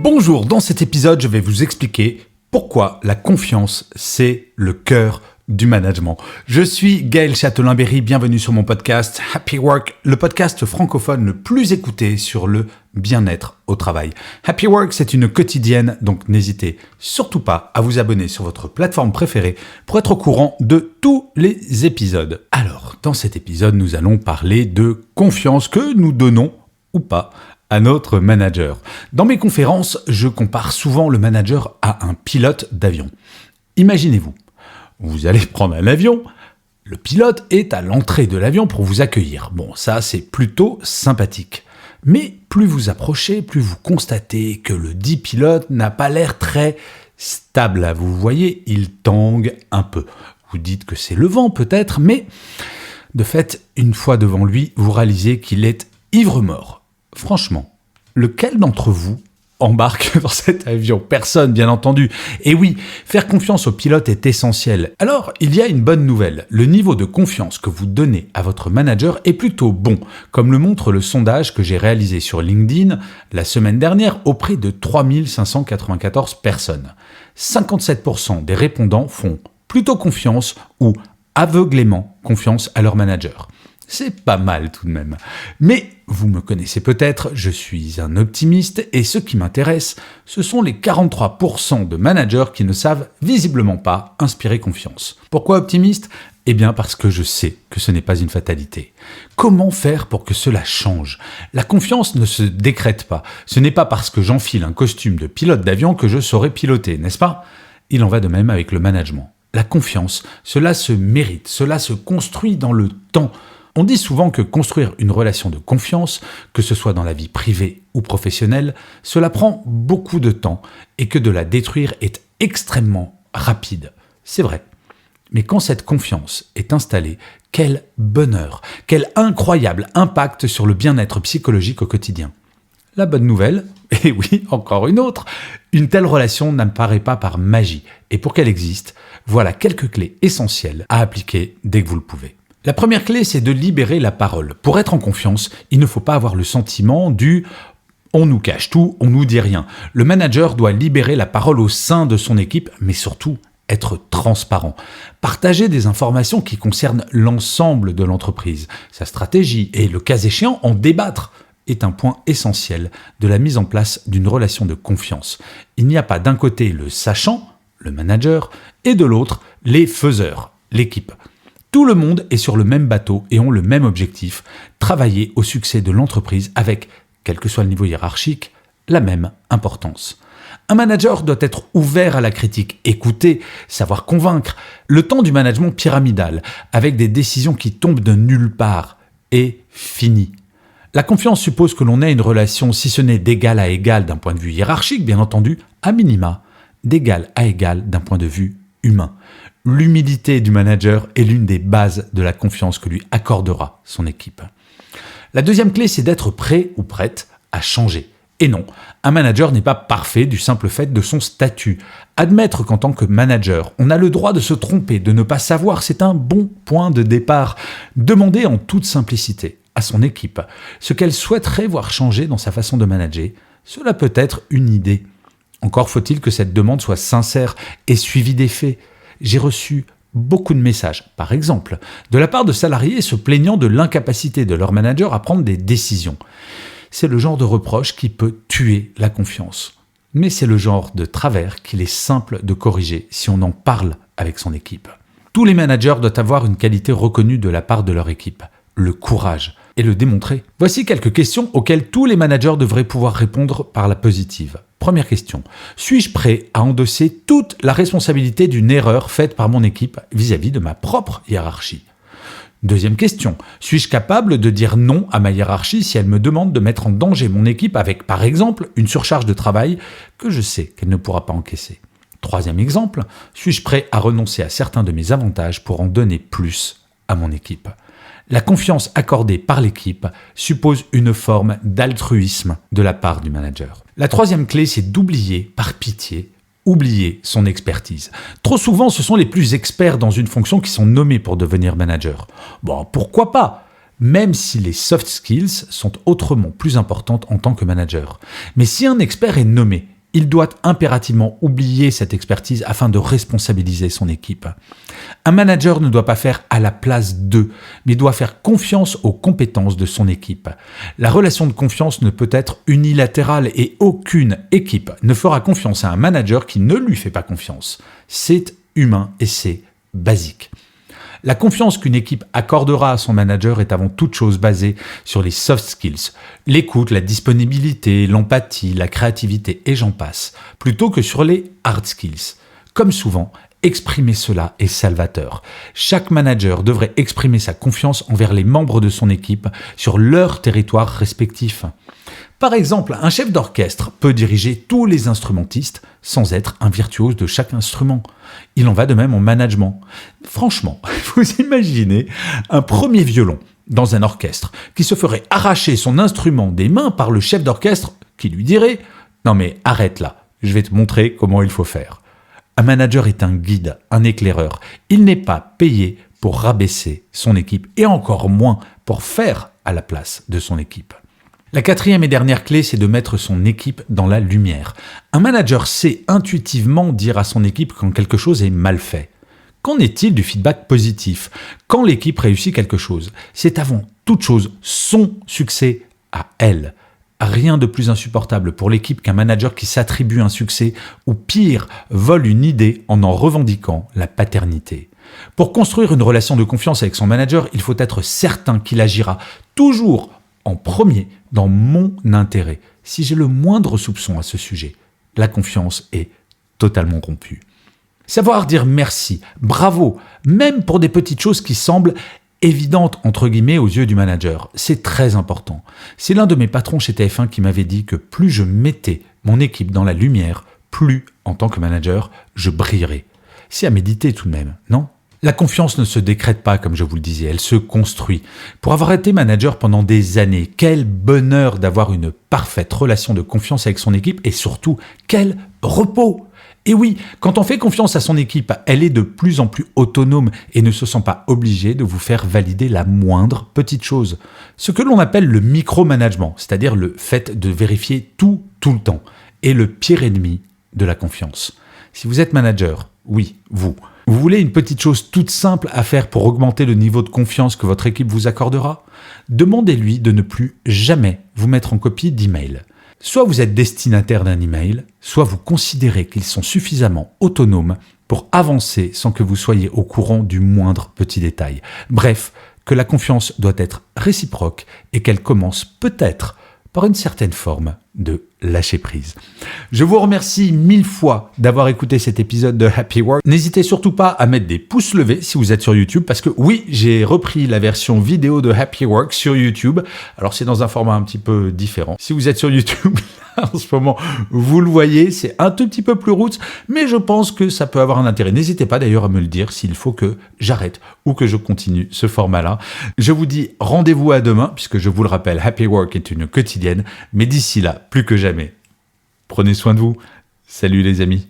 Bonjour, dans cet épisode, je vais vous expliquer pourquoi la confiance, c'est le cœur du management. Je suis Gaël Châtelain-Berry, bienvenue sur mon podcast Happy Work, le podcast francophone le plus écouté sur le bien-être au travail. Happy Work, c'est une quotidienne, donc n'hésitez surtout pas à vous abonner sur votre plateforme préférée pour être au courant de tous les épisodes. Alors, dans cet épisode, nous allons parler de confiance que nous donnons ou pas à notre manager. Dans mes conférences, je compare souvent le manager à un pilote d'avion. Imaginez-vous, vous allez prendre un avion, le pilote est à l'entrée de l'avion pour vous accueillir. Bon, ça c'est plutôt sympathique. Mais plus vous approchez, plus vous constatez que le dit pilote n'a pas l'air très stable. Vous voyez, il tangue un peu. Vous dites que c'est le vent peut-être, mais de fait, une fois devant lui, vous réalisez qu'il est ivre-mort. Franchement, lequel d'entre vous embarque dans cet avion? Personne, bien entendu. Et oui, faire confiance au pilote est essentiel. Alors, il y a une bonne nouvelle. Le niveau de confiance que vous donnez à votre manager est plutôt bon, comme le montre le sondage que j'ai réalisé sur LinkedIn la semaine dernière auprès de 3594 personnes. 57% des répondants font plutôt confiance ou aveuglément confiance à leur manager. C'est pas mal tout de même. Mais vous me connaissez peut-être, je suis un optimiste et ce qui m'intéresse, ce sont les 43% de managers qui ne savent visiblement pas inspirer confiance. Pourquoi optimiste ? Eh bien parce que je sais que ce n'est pas une fatalité. Comment faire pour que cela change ? La confiance ne se décrète pas. Ce n'est pas parce que j'enfile un costume de pilote d'avion que je saurai piloter, n'est-ce pas ? Il en va de même avec le management. La confiance, cela se mérite, cela se construit dans le temps. On dit souvent que construire une relation de confiance, que ce soit dans la vie privée ou professionnelle, cela prend beaucoup de temps et que de la détruire est extrêmement rapide. C'est vrai. Mais quand cette confiance est installée, quel bonheur, quel incroyable impact sur le bien-être psychologique au quotidien. La bonne nouvelle, et oui, encore une autre, une telle relation n'apparaît pas par magie. Et pour qu'elle existe, voilà quelques clés essentielles à appliquer dès que vous le pouvez. La première clé, c'est de libérer la parole. Pour être en confiance, il ne faut pas avoir le sentiment du « on nous cache tout, on nous dit rien ». Le manager doit libérer la parole au sein de son équipe, mais surtout être transparent. Partager des informations qui concernent l'ensemble de l'entreprise, sa stratégie et le cas échéant en débattre est un point essentiel de la mise en place d'une relation de confiance. Il n'y a pas d'un côté le sachant, le manager, et de l'autre les faiseurs, l'équipe. Tout le monde est sur le même bateau et ont le même objectif, travailler au succès de l'entreprise avec, quel que soit le niveau hiérarchique, la même importance. Un manager doit être ouvert à la critique, écouter, savoir convaincre. Le temps du management pyramidal, avec des décisions qui tombent de nulle part, est fini. La confiance suppose que l'on ait une relation, si ce n'est d'égal à égal d'un point de vue hiérarchique, bien entendu, à minima, d'égal à égal d'un point de vue humain. L'humilité du manager est l'une des bases de la confiance que lui accordera son équipe. La deuxième clé, c'est d'être prêt ou prête à changer. Et non, un manager n'est pas parfait du simple fait de son statut. Admettre qu'en tant que manager, on a le droit de se tromper, de ne pas savoir, c'est un bon point de départ. Demander en toute simplicité à son équipe ce qu'elle souhaiterait voir changer dans sa façon de manager, cela peut être une idée. Encore faut-il que cette demande soit sincère et suivie des faits. J'ai reçu beaucoup de messages, par exemple, de la part de salariés se plaignant de l'incapacité de leur manager à prendre des décisions. C'est le genre de reproche qui peut tuer la confiance. Mais c'est le genre de travers qu'il est simple de corriger si on en parle avec son équipe. Tous les managers doivent avoir une qualité reconnue de la part de leur équipe, le courage, et le démontrer. Voici quelques questions auxquelles tous les managers devraient pouvoir répondre par la positive. Première question. Suis-je prêt à endosser toute la responsabilité d'une erreur faite par mon équipe vis-à-vis de ma propre hiérarchie ? Deuxième question. Suis-je capable de dire non à ma hiérarchie si elle me demande de mettre en danger mon équipe avec, par exemple, une surcharge de travail que je sais qu'elle ne pourra pas encaisser ? Troisième exemple. Suis-je prêt à renoncer à certains de mes avantages pour en donner plus à mon équipe ? La confiance accordée par l'équipe suppose une forme d'altruisme de la part du manager. La troisième clé, c'est d'oublier, par pitié, oublier son expertise. Trop souvent, ce sont les plus experts dans une fonction qui sont nommés pour devenir manager. Bon, pourquoi pas ? Même si les soft skills sont autrement plus importantes en tant que manager. Mais si un expert est nommé il doit impérativement oublier cette expertise afin de responsabiliser son équipe. Un manager ne doit pas faire à la place d'eux, mais doit faire confiance aux compétences de son équipe. La relation de confiance ne peut être unilatérale et aucune équipe ne fera confiance à un manager qui ne lui fait pas confiance. C'est humain et c'est basique. La confiance qu'une équipe accordera à son manager est avant toute chose basée sur les soft skills, l'écoute, la disponibilité, l'empathie, la créativité et j'en passe, plutôt que sur les hard skills. Comme souvent, exprimer cela est salvateur. Chaque manager devrait exprimer sa confiance envers les membres de son équipe sur leur territoire respectif. Par exemple, un chef d'orchestre peut diriger tous les instrumentistes sans être un virtuose de chaque instrument. Il en va de même en management. Franchement, vous imaginez un premier violon dans un orchestre qui se ferait arracher son instrument des mains par le chef d'orchestre qui lui dirait « Non mais arrête là, je vais te montrer comment il faut faire ». Un manager est un guide, un éclaireur. Il n'est pas payé pour rabaisser son équipe et encore moins pour faire à la place de son équipe. La quatrième et dernière clé, c'est de mettre son équipe dans la lumière. Un manager sait intuitivement dire à son équipe quand quelque chose est mal fait. Qu'en est-il du feedback positif? Quand l'équipe réussit quelque chose, c'est avant toute chose son succès à elle. Rien de plus insupportable pour l'équipe qu'un manager qui s'attribue un succès ou pire, vole une idée en revendiquant la paternité. Pour construire une relation de confiance avec son manager, il faut être certain qu'il agira toujours en premier dans mon intérêt. Si j'ai le moindre soupçon à ce sujet, la confiance est totalement rompue. Savoir dire merci, bravo, même pour des petites choses qui semblent évidentes entre guillemets aux yeux du manager, c'est très important. C'est l'un de mes patrons chez TF1 qui m'avait dit que plus je mettais mon équipe dans la lumière, plus, en tant que manager, je brillerais. C'est à méditer tout de même, non ? La confiance ne se décrète pas, comme je vous le disais, elle se construit. Pour avoir été manager pendant des années, quel bonheur d'avoir une parfaite relation de confiance avec son équipe et surtout, quel repos! Et oui, quand on fait confiance à son équipe, elle est de plus en plus autonome et ne se sent pas obligée de vous faire valider la moindre petite chose. Ce que l'on appelle le micromanagement, c'est-à-dire le fait de vérifier tout le temps, est le pire ennemi de la confiance. Si vous êtes manager, oui, vous voulez une petite chose toute simple à faire pour augmenter le niveau de confiance que votre équipe vous accordera? Demandez-lui de ne plus jamais vous mettre en copie d'email. Soit vous êtes destinataire d'un email, soit vous considérez qu'ils sont suffisamment autonomes pour avancer sans que vous soyez au courant du moindre petit détail. Bref, que la confiance doit être réciproque et qu'elle commence peut-être par une certaine forme de lâcher prise. Je vous remercie 1000 fois d'avoir écouté cet épisode de Happy Work. N'hésitez surtout pas à mettre des pouces levés si vous êtes sur YouTube, parce que oui, j'ai repris la version vidéo de Happy Work sur YouTube. Alors c'est dans un format un petit peu différent. Si vous êtes sur YouTube, en ce moment, vous le voyez, c'est un tout petit peu plus roots, mais je pense que ça peut avoir un intérêt. N'hésitez pas d'ailleurs à me le dire s'il faut que j'arrête ou que je continue ce format-là. Je vous dis rendez-vous à demain, puisque je vous le rappelle, Happy Work est une quotidienne, mais d'ici là, plus que jamais, prenez soin de vous. Salut les amis.